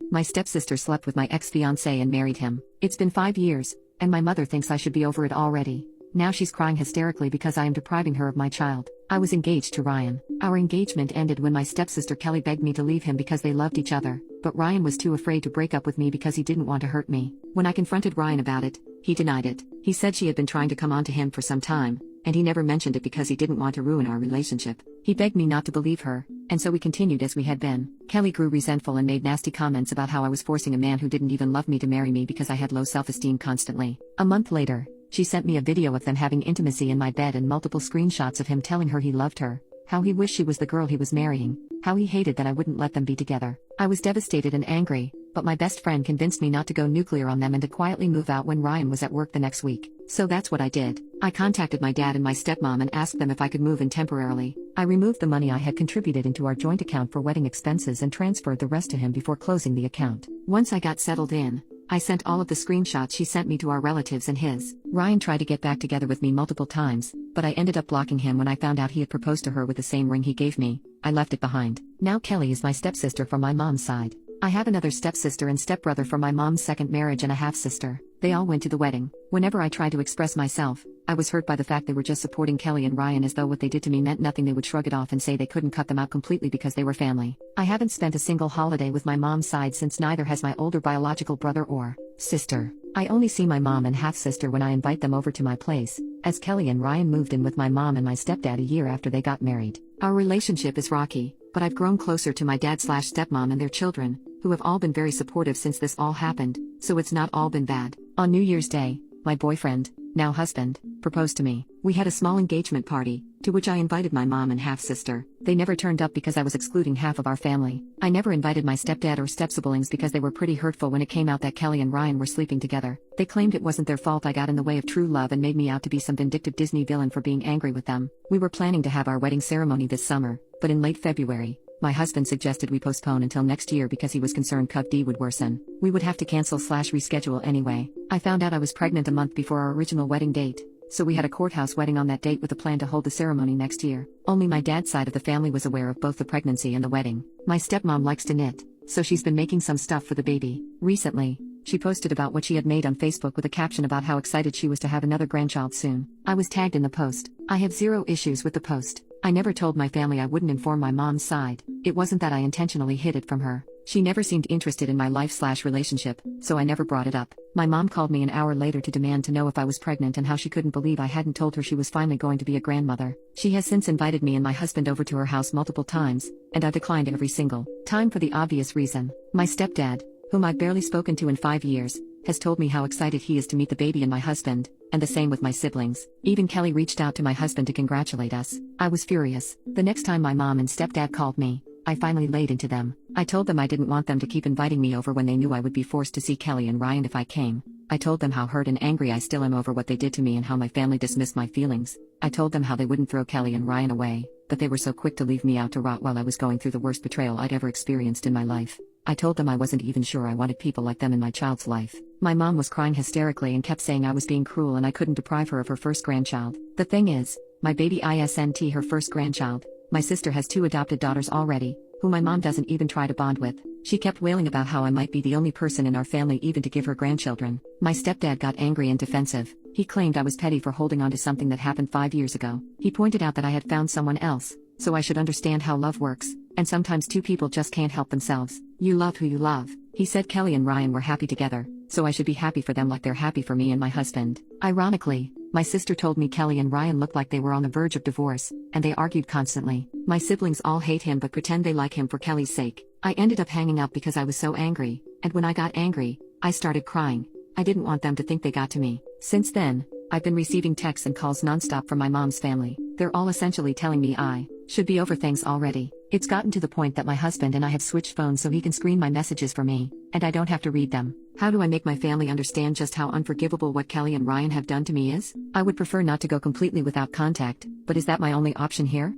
My stepsister slept with my ex-fiancé and married him. It's been 5 years, and my mother thinks I should be over it already. Now she's crying hysterically because I am depriving her of my child. I was engaged to Ryan. Our engagement ended when my stepsister Kelly begged me to leave him because they loved each other, but Ryan was too afraid to break up with me because he didn't want to hurt me. When I confronted Ryan about it, he denied it. He said she had been trying to come on to him for some time, and he never mentioned it because he didn't want to ruin our relationship. He begged me not to believe her, and so we continued as we had been. Kelly grew resentful and made nasty comments about how I was forcing a man who didn't even love me to marry me because I had low self-esteem constantly. A month later, she sent me a video of them having intimacy in my bed and multiple screenshots of him telling her he loved her, how he wished she was the girl he was marrying, how he hated that I wouldn't let them be together. I was devastated and angry, but my best friend convinced me not to go nuclear on them and to quietly move out when Ryan was at work the next week. So that's what I did. I contacted my dad and my stepmom and asked them if I could move in temporarily. I removed the money I had contributed into our joint account for wedding expenses and transferred the rest to him before closing the account. Once I got settled in, I sent all of the screenshots she sent me to our relatives and his. Ryan tried to get back together with me multiple times, but I ended up blocking him when I found out he had proposed to her with the same ring he gave me. I left it behind. Now Kelly is my stepsister from my mom's side. I have another stepsister and stepbrother from my mom's second marriage and a half-sister. They all went to the wedding. Whenever I tried to express myself, I was hurt by the fact they were just supporting Kelly and Ryan as though what they did to me meant nothing. They would shrug it off and say they couldn't cut them out completely because they were family. I haven't spent a single holiday with my mom's side since neither has my older biological brother or sister. I only see my mom and half-sister when I invite them over to my place, as Kelly and Ryan moved in with my mom and my stepdad a year after they got married. Our relationship is rocky, but I've grown closer to my dad/stepmom and their children, who have all been very supportive since this all happened, so it's not all been bad. On New Year's Day, my boyfriend, now husband, proposed to me. We had a small engagement party, to which I invited my mom and half-sister. They never turned up because I was excluding half of our family. I never invited my stepdad or stepsiblings because they were pretty hurtful when it came out that Kelly and Ryan were sleeping together. They claimed it wasn't their fault I got in the way of true love and made me out to be some vindictive Disney villain for being angry with them. We were planning to have our wedding ceremony this summer, but in late February, my husband suggested we postpone until next year because he was concerned COVD would worsen. We would have to cancel/reschedule anyway. I found out I was pregnant a month before our original wedding date, so we had a courthouse wedding on that date with a plan to hold the ceremony next year. Only my dad's side of the family was aware of both the pregnancy and the wedding. My stepmom likes to knit, so she's been making some stuff for the baby. Recently, she posted about what she had made on Facebook with a caption about how excited she was to have another grandchild soon. I was tagged in the post. I have zero issues with the post. I never told my family I wouldn't inform my mom's side. It wasn't that I intentionally hid it from her. She never seemed interested in my life/relationship, so I never brought it up. My mom called me an hour later to demand to know if I was pregnant and how she couldn't believe I hadn't told her she was finally going to be a grandmother. She has since invited me and my husband over to her house multiple times, and I've declined every single time for the obvious reason. My stepdad, whom I've barely spoken to in 5 years, has told me how excited he is to meet the baby and my husband, and the same with my siblings. Even Kelly reached out to my husband to congratulate us. I was furious. The next time my mom and stepdad called me, I finally laid into them. I told them I didn't want them to keep inviting me over when they knew I would be forced to see Kelly and Ryan if I came. I told them how hurt and angry I still am over what they did to me and how my family dismissed my feelings. I told them how they wouldn't throw Kelly and Ryan away, but they were so quick to leave me out to rot while I was going through the worst betrayal I'd ever experienced in my life. I told them I wasn't even sure I wanted people like them in my child's life. My mom was crying hysterically and kept saying I was being cruel and I couldn't deprive her of her first grandchild. The thing is, my baby isn't her first grandchild. My sister has 2 adopted daughters already, who my mom doesn't even try to bond with. She kept wailing about how I might be the only person in our family even to give her grandchildren. My stepdad got angry and defensive. He claimed I was petty for holding on to something that happened 5 years ago. He pointed out that I had found someone else, so I should understand how love works, and sometimes 2 people just can't help themselves. You love who you love. He said Kelly and Ryan were happy together, so I should be happy for them like they're happy for me and my husband. Ironically, my sister told me Kelly and Ryan looked like they were on the verge of divorce, and they argued constantly. My siblings all hate him but pretend they like him for Kelly's sake. I ended up hanging up because I was so angry, and when I got angry, I started crying. I didn't want them to think they got to me. Since then, I've been receiving texts and calls nonstop from my mom's family. They're all essentially telling me I should be over things already. It's gotten to the point that my husband and I have switched phones so he can screen my messages for me, and I don't have to read them. How do I make my family understand just how unforgivable what Kelly and Ryan have done to me is? I would prefer not to go completely without contact, but is that my only option here?